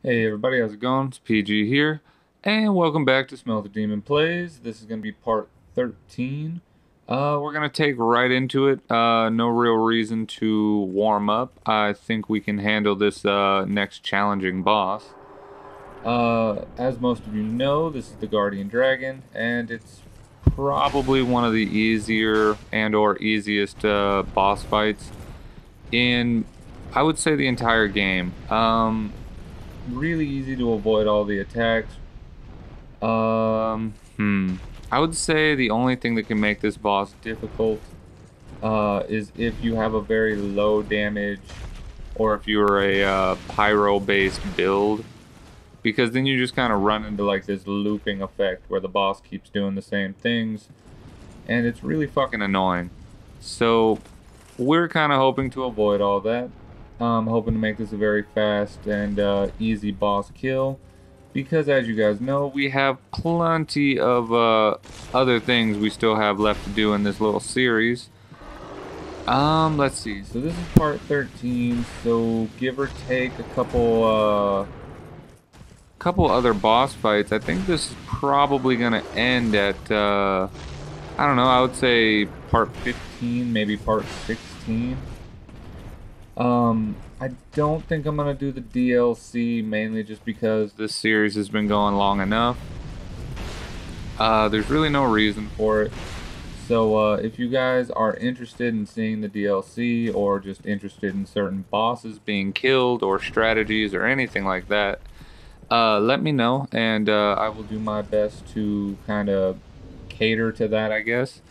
Hey everybody, how's it going? It's PG here, and welcome back to Smelter Demon Plays. This is going to be part 13. We're going to take right into it. No real reason to warm up. I think we can handle this next challenging boss. As most of you know, this is the Guardian Dragon, and it's probably one of the easier and or easiest boss fights in, I would say, the entire game. Really easy to avoid all the attacks. I would say the only thing that can make this boss difficult is if you have a very low damage or if you're a pyro-based build, because then you just kind of run into like this looping effect where the boss keeps doing the same things, and it's really fucking annoying. So we're kind of hoping to avoid all that. Hoping to make this a very fast and easy boss kill, because as you guys know, we have plenty of other things we still have left to do in this little series. Let's see. So this is part 13, so give or take a couple other boss fights. I think this is probably gonna end at I don't know, I would say part 15, maybe part 16. I don't think I'm gonna do the DLC, mainly just because this series has been going long enough. There's really no reason for it. So if you guys are interested in seeing the DLC, or just interested in certain bosses being killed or strategies or anything like that, let me know, and I will do my best to kind of cater to that, I guess.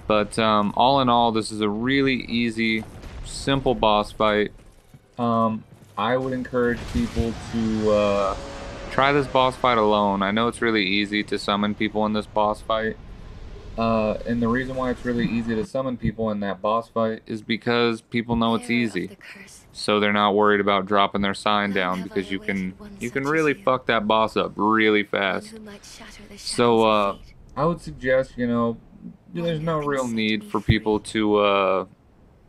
But all in all, this is a really easy, simple boss fight. I would encourage people to try this boss fight alone. I know it's really easy to summon people in this boss fight. And the reason why it's really easy to summon people in that boss fight is because people know it's easy. So they're not worried about dropping their sign down, because you can really fuck that boss up really fast. So I would suggest, there's no real need for people to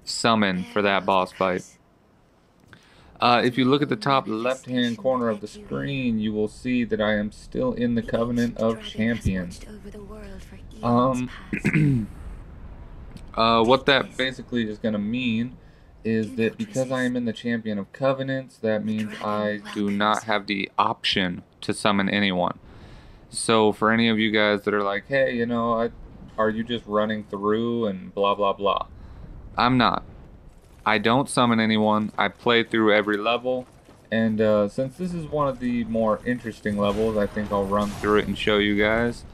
summon for that boss fight. If you look at the top left-hand corner of the screen, you will see that I am still in the Covenant of Champions. What that basically is going to mean is that because I am in the Champion of Covenants, that means I do not have the option to summon anyone. So for any of you guys that are like, hey, are you just running through and blah, blah, blah? I'm not. I don't summon anyone. I play through every level, and since this is one of the more interesting levels, I think I'll run through it and show you guys.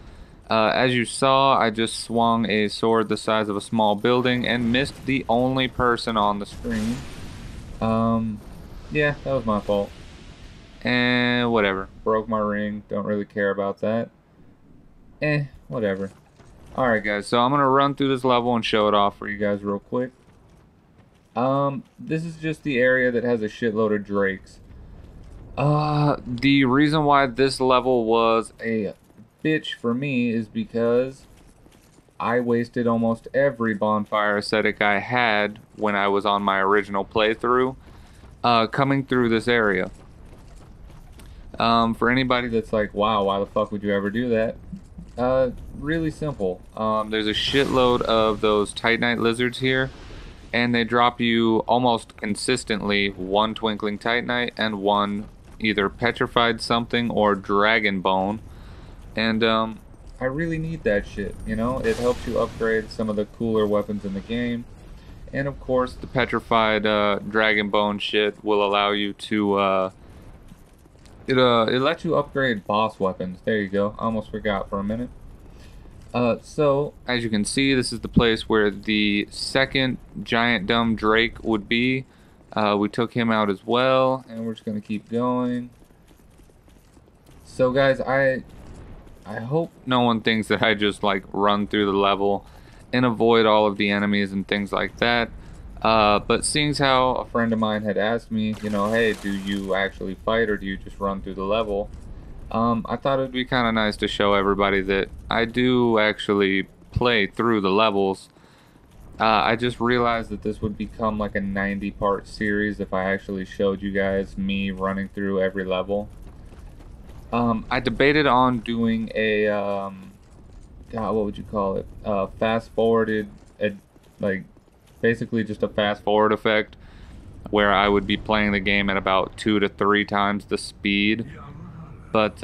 As you saw, I just swung a sword the size of a small building and missed the only person on the screen. Yeah, that was my fault. And whatever. Broke my ring. Don't really care about that. Whatever. Alright guys, so I'm going to run through this level and show it off for you guys real quick. This is just the area that has a shitload of drakes. The reason why this level was a bitch for me is because I wasted almost every bonfire ascetic I had when I was on my original playthrough, coming through this area. For anybody that's like, wow, why the fuck would you ever do that? Really simple. There's a shitload of those Titanite lizards here, and they drop you almost consistently one Twinkling Titanite and one either Petrified something or Dragon Bone. And I really need that shit, It helps you upgrade some of the cooler weapons in the game. And of course, the Petrified Dragon Bone shit will allow you to it lets you upgrade boss weapons. There you go. I almost forgot for a minute. So, as you can see, this is the place where the second giant dumb drake would be. We took him out as well, and we're just going to keep going. So, guys, I hope no one thinks that I just, like, run through the level and avoid all of the enemies and things like that. But seeing as how a friend of mine had asked me, hey, do you actually fight or do you just run through the level? I thought it would be kind of nice to show everybody that I do actually play through the levels. I just realized that this would become like a 90-part series if I actually showed you guys me running through every level. I debated on doing a, God, what would you call it? Fast forwarded, like, basically just a fast forward effect where I would be playing the game at about 2 to 3 times the speed. But,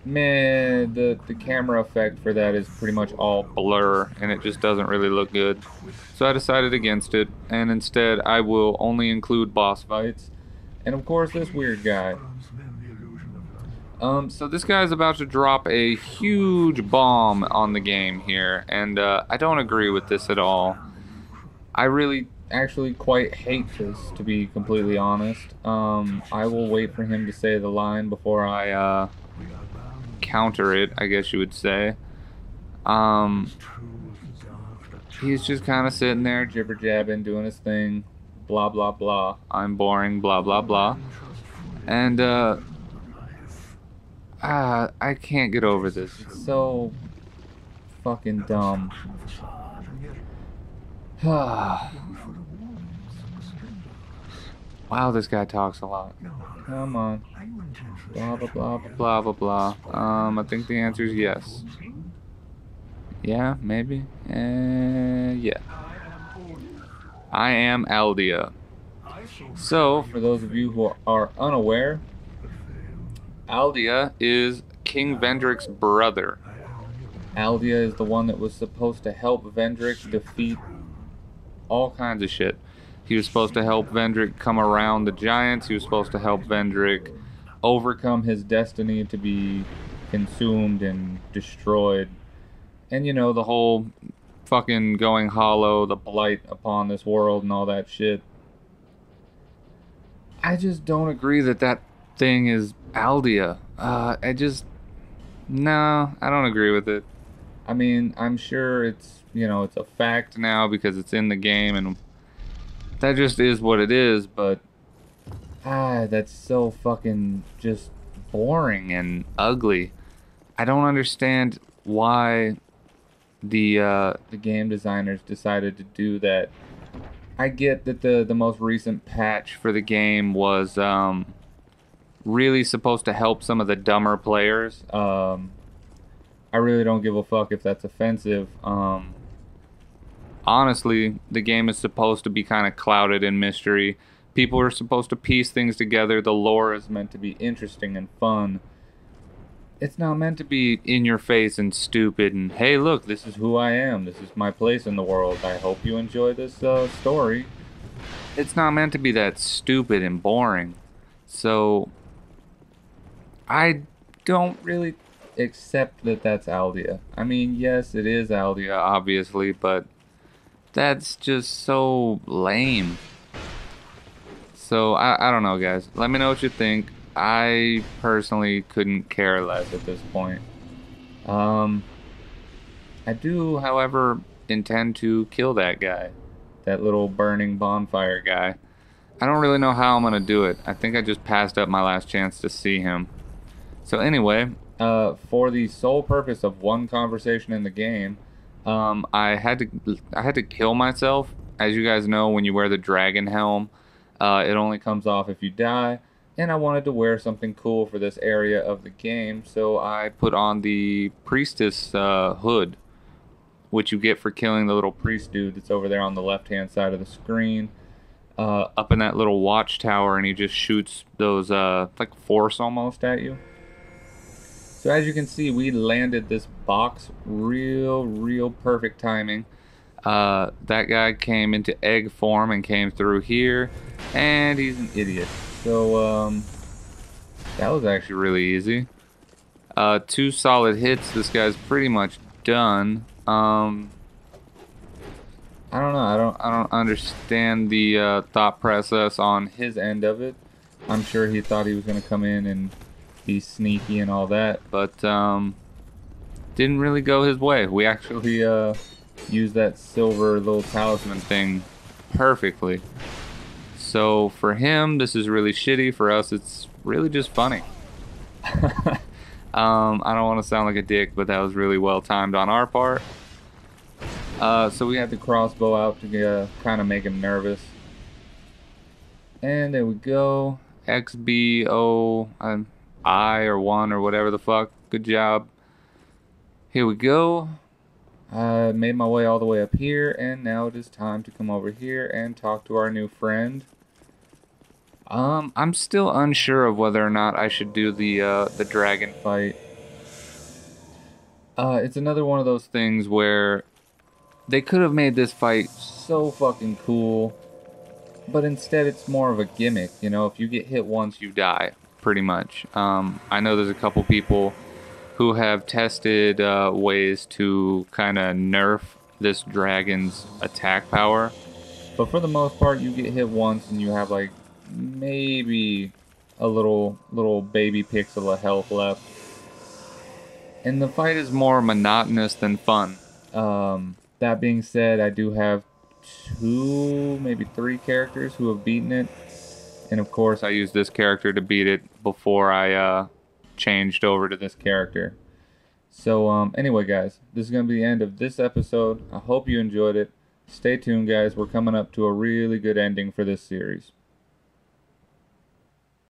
man, the camera effect for that is pretty much all blur, and it just doesn't really look good. So I decided against it, and instead I will only include boss fights. And of course, this weird guy. So this guy's about to drop a huge bomb on the game here, and I don't agree with this at all. I really actually quite hate this, to be completely honest. I will wait for him to say the line before I counter it, I guess you would say. He's just kind of sitting there jibber jabbing, doing his thing, blah blah blah. I'm boring, blah blah blah. And I can't get over this. It's so fucking dumb. Wow, this guy talks a lot. Come on. Blah blah blah blah blah blah blah. I think the answer is yes. Yeah, maybe. Yeah. I am Aldia. So, for those of you who are unaware, Aldia is King Vendrick's brother. Aldia is the one that was supposed to help Vendrick defeat all kinds of shit. He was supposed to help Vendrick come around the giants. He was supposed to help Vendrick overcome his destiny to be consumed and destroyed. And you know, the whole fucking going hollow, the blight upon this world and all that shit. I just don't agree that that thing is Aldia. No, I don't agree with it. I mean, I'm sure it's, you know, it's a fact now because it's in the game and that just is what it is, but that's so fucking just boring and ugly. I don't understand why the game designers decided to do that. I get that the most recent patch for the game was really supposed to help some of the dumber players. I really don't give a fuck if that's offensive. Honestly, the game is supposed to be kind of clouded in mystery. People are supposed to piece things together. The lore is meant to be interesting and fun. It's not meant to be in your face and stupid and, hey, look, this is who I am. This is my place in the world. I hope you enjoy this story. It's not meant to be that stupid and boring. So, I don't really accept that that's Aldia. I mean, yes, it is Aldia, obviously, but that's just so lame. So, I don't know, guys. Let me know what you think. I personally couldn't care less at this point. I do, however, intend to kill that guy. That little burning bonfire guy. I don't really know how I'm gonna do it. I think I just passed up my last chance to see him. So anyway, for the sole purpose of one conversation in the game, I had to kill myself. As you guys know, when you wear the dragon helm, it only comes off if you die. And I wanted to wear something cool for this area of the game, so I put on the priestess hood, which you get for killing the little priest dude that's over there on the left-hand side of the screen, up in that little watchtower, and he just shoots those, like force almost at you. So as you can see, we landed this box real perfect timing. That guy came into egg form and came through here, and he's an idiot. So, that was actually really easy. 2 solid hits, this guy's pretty much done. I don't know, I don't understand the thought process on his end of it. I'm sure he thought he was gonna come in and be sneaky and all that, but didn't really go his way. We actually used that silver little talisman thing perfectly. So for him, this is really shitty. For us, it's really just funny. I don't want to sound like a dick, but that was really well timed on our part. So we had the crossbow out to kind of make him nervous. And there we go. XBO I or 1 or whatever the fuck. Good job. Here we go. I made my way all the way up here, and now it is time to come over here and talk to our new friend. I'm still unsure of whether or not I should do the dragon fight. It's another one of those things where they could have made this fight so fucking cool, but instead it's more of a gimmick. You know, if you get hit once, you die, pretty much. I know there's a couple people who have tested ways to kind of nerf this dragon's attack power, but for the most part, you get hit once and you have like maybe a little baby pixel of health left. And the fight is more monotonous than fun. That being said, I do have 2, maybe 3 characters who have beaten it. And of course, I used this character to beat it before I changed over to this character. So, anyway, guys, this is going to be the end of this episode. I hope you enjoyed it. Stay tuned, guys. We're coming up to a really good ending for this series.